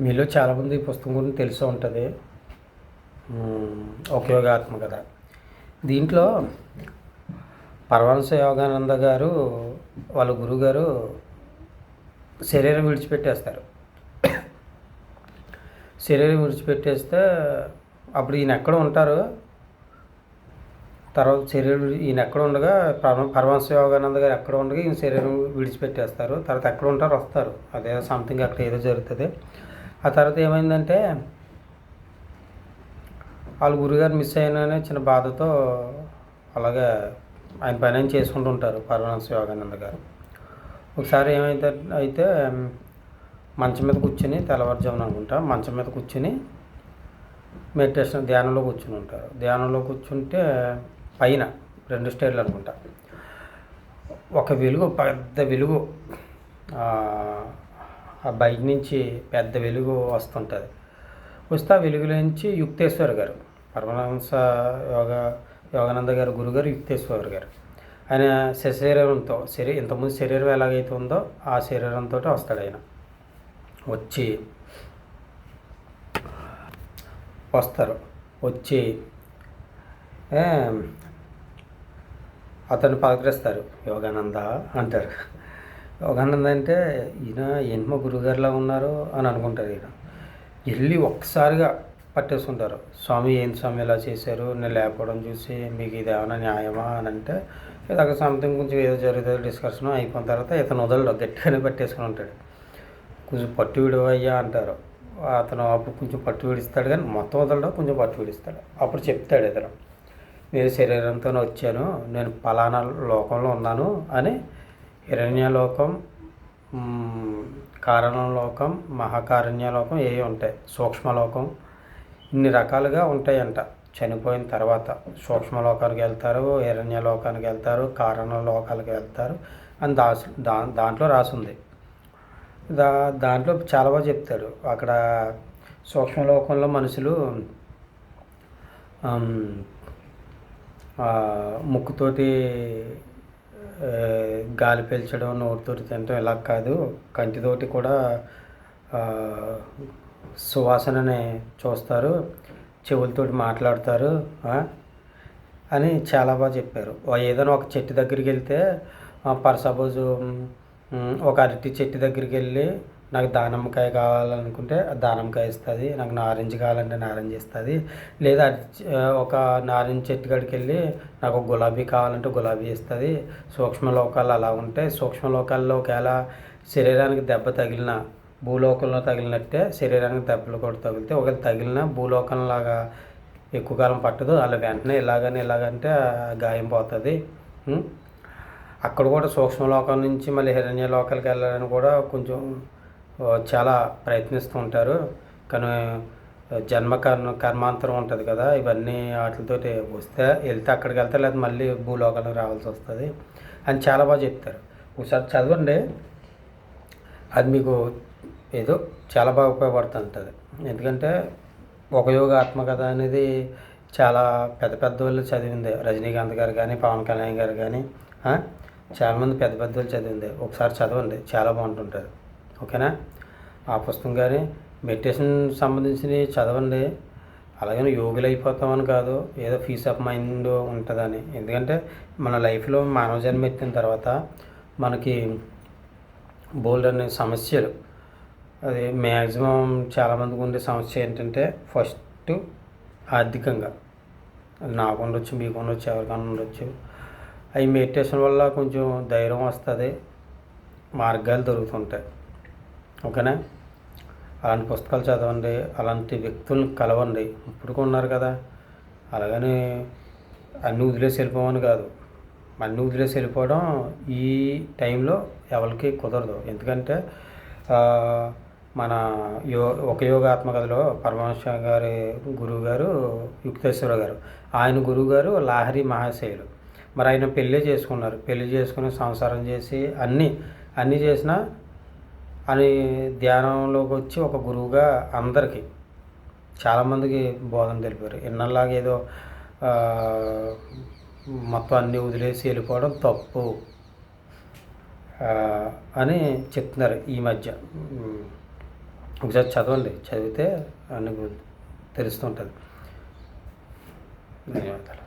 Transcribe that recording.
మీలో చాలామంది ఈ పుస్తకం గురించి తెలిసి ఉంటుంది. ఉపయోగాత్మకత. దీంట్లో పరమహంస యోగానంద గారు వాళ్ళ గురువుగారు శరీరం విడిచిపెట్టేస్తారు. శరీరం విడిచిపెట్టేస్తే అప్పుడు ఈయన ఎక్కడ ఉంటారు, తర్వాత ఈయన ఎక్కడ ఉండగా పరమహంస యోగానంద గారు ఎక్కడ ఉండగా ఈయన శరీరం విడిచిపెట్టేస్తారు. తర్వాత ఎక్కడ ఉంటారు వస్తారు, అదే సంథింగ్ అక్కడ ఏదో జరుగుతుంది. ఆ తర్వాత ఏమైందంటే వాళ్ళ గురుగారు మిస్ అయిననే చిన్న బాధతో అలాగే ఆయన పని ఆయన చేసుకుంటూ ఉంటారు పరమహంస యోగానంద గారు. ఒకసారి అయితే మంచం మీద కూర్చుని, తెల్లవారుజామున అనుకుంటా, మంచం మీద కూర్చుని మెడిటేషన్ ధ్యానంలో కూర్చుని ఉంటారు. ధ్యానంలో కూర్చుంటే పైన 2 స్టేర్లు అనుకుంటా ఒక వెలుగు, పెద్ద వెలుగు, ఆ బయట నుంచి పెద్ద వెలుగు వస్తుంటుంది. వస్తే ఆ వెలుగులోంచి యుక్తేశ్వర్ గారు, పరమహంస యోగానంద గారు గురుగారు యుక్తేశ్వర్ గారు, ఆయన శరీరంతో ఇంతకుముందు శరీరం ఎలాగైతే ఉందో ఆ శరీరంతో వస్తాడు. ఆయన వచ్చి అతను పలకరిస్తారు. యోగానంద అంటారు. యోగానంద అంటే ఈయన ఏంటో గురుగారిలా ఉన్నారు అని అనుకుంటారు. ఈయన వెళ్ళి ఒక్కసారిగా పట్టేసుకుంటారు. స్వామి ఏంటి స్వామి ఇలా చేశారు, నేను లేకపోవడం చూసి మీకు ఇది ఏమైనా న్యాయమా అని అంటే, ఇలాగ సంథింగ్ కొంచెం ఏదో జరుగుతుంది డిస్కషన్ అయిపోయిన తర్వాత ఇతను వదలడు, గట్టిగానే పట్టేసుకుని ఉంటాడు. కొంచెం పట్టు విడవయ్యా అంటారు. అతను అప్పుడు కొంచెం పట్టు విడిస్తాడు, కానీ మొత్తం వదలడం, కొంచెం పట్టు విడిస్తాడు. అప్పుడు చెప్తాడు ఇతను, నేను శరీరంతో వచ్చాను, నేను పలానా లోకంలో ఉన్నాను అని. హిరణ్యలోకం, కారణలోకం, మహాకారణ్యలోకం ఏవి ఉంటాయి, సూక్ష్మలోకం, ఇన్ని రకాలుగా ఉంటాయంట. చనిపోయిన తర్వాత సూక్ష్మలోకానికి వెళ్తారు, హిరణ్యలోకానికి వెళ్తారు, కారణలోకాలకు వెళ్తారు అని దాంట్లో రాసింది. దాంట్లో చాలా బాగా చెప్తాడు. అక్కడ సూక్ష్మలోకంలో మనుషులు ముక్కుతోటి గాలి పీల్చడం, నోటితోటి తినడం ఇలా కాదు, కంటితోటి కూడా సువాసనని చూస్తారు, చెవులతోటి మాట్లాడతారు అని చాలా బాగా చెప్పారు. ఏదైనా ఒక చెట్టు దగ్గరికి వెళ్తే సపోజు ఒక అరటి చెట్టు దగ్గరికి వెళ్ళి నాకు దానిమ్మకాయ కావాలనుకుంటే దానిమ్మకాయ ఇస్తుంది, నాకు నారింజ కావాలంటే నారింజ ఇస్తుంది. లేదా ఒక నారింజ చెట్టు కాడికి వెళ్ళి నాకు గులాబీ కావాలంటే గులాబీ ఇస్తుంది. సూక్ష్మలోకాలు అలా ఉంటాయి. సూక్ష్మలోకాల్లో ఒకవేళ శరీరానికి దెబ్బ తగిలిన, భూలోకంలో తగిలినట్టే శరీరానికి దెబ్బలు కూడా తగిలితే, ఒకవేళ తగిలిన భూలోకంలాగా ఎక్కువ కాలం పట్టదు, అలా వెంటనే ఇలాగంటే గాయం పోతుంది. అక్కడ కూడా సూక్ష్మలోకం నుంచి మళ్ళీ హిరణ్యలోకాలకు వెళ్ళాలని కూడా కొంచెం చాలా ప్రయత్నిస్తూ ఉంటారు. కానీ కర్మాంతరం ఉంటుంది కదా, ఇవన్నీ వాటితోటి వెళ్తే అక్కడికి వెళ్తే, లేదా మళ్ళీ భూలోకాలకు రావాల్సి వస్తుంది అని చాలా బాగా చెప్తారు. ఒకసారి చదవండి, అది మీకు ఏదో చాలా బాగా ఉపయోగపడుతుంటుంది. ఎందుకంటే ఒక యోగ ఆత్మకథ అనేది చాలా పెద్ద వాళ్ళు చదివింది. రజనీకాంత్ గారు కానీ, పవన్ కళ్యాణ్ గారు కానీ, చాలామంది పెద్ద వాళ్ళు చదివింది. ఒకసారి చదవండి, చాలా బాగుంటుంటుంది. ఓకేనా? ఆ పుస్తకం కానీ మెడిటేషన్ సంబంధించినవి చదవండి. అలాగని యోగులు అయిపోతామని కాదు, ఏదో పీస్ ఆఫ్ మైండ్ ఉంటుందని. ఎందుకంటే మన లైఫ్లో మానవ జన్మ ఎత్తిన తర్వాత మనకి బోల్డ్ అనే సమస్యలు, అది మ్యాక్సిమం చాలామందికి ఉండే సమస్య ఏంటంటే, ఫస్ట్ ఆర్థికంగా, నాకు ఉండొచ్చు, మీకు ఉండొచ్చు, ఎవరికైనా ఉండొచ్చు. అవి మెడిటేషన్ వల్ల కొంచెం ధైర్యం వస్తుంది, మార్గాలు దొరుకుతుంటాయి. ఓకేనా? అలాంటి పుస్తకాలు చదవండి, అలాంటి వ్యక్తులను కలవండి. ఇప్పుడు ఉన్నారు కదా, అలాగని అన్నీ వదిలేసి వెళ్ళిపోవని కాదు. అన్నీ వదిలేసి వెళ్ళిపోవడం ఈ టైంలో ఎవరికి కుదరదు. ఎందుకంటే మన ఒక యోగాత్మకథలో పరమహంస గారి గురువు గారు యుక్తేశ్వర గారు, ఆయన గురువు గారు లాహిరి మహాశయులు. మరి ఆయన పెళ్ళి చేసుకున్నారు. పెళ్ళి చేసుకుని సంసారం చేసి అన్నీ చేసినా అని ధ్యానంలోకి వచ్చి ఒక గురువుగా అందరికీ చాలామందికి బోధన తెలిపారు. ఇన్నలాగా ఏదో మొత్తం అన్నీ వదిలేసి వెళ్ళిపోవడం తప్పు అని చెప్తున్నారు ఈ మధ్య. ఒకసారి చదవండి, చదివితే అన్నీ తెలుస్తుంటుంది. ధన్యవాదాలు.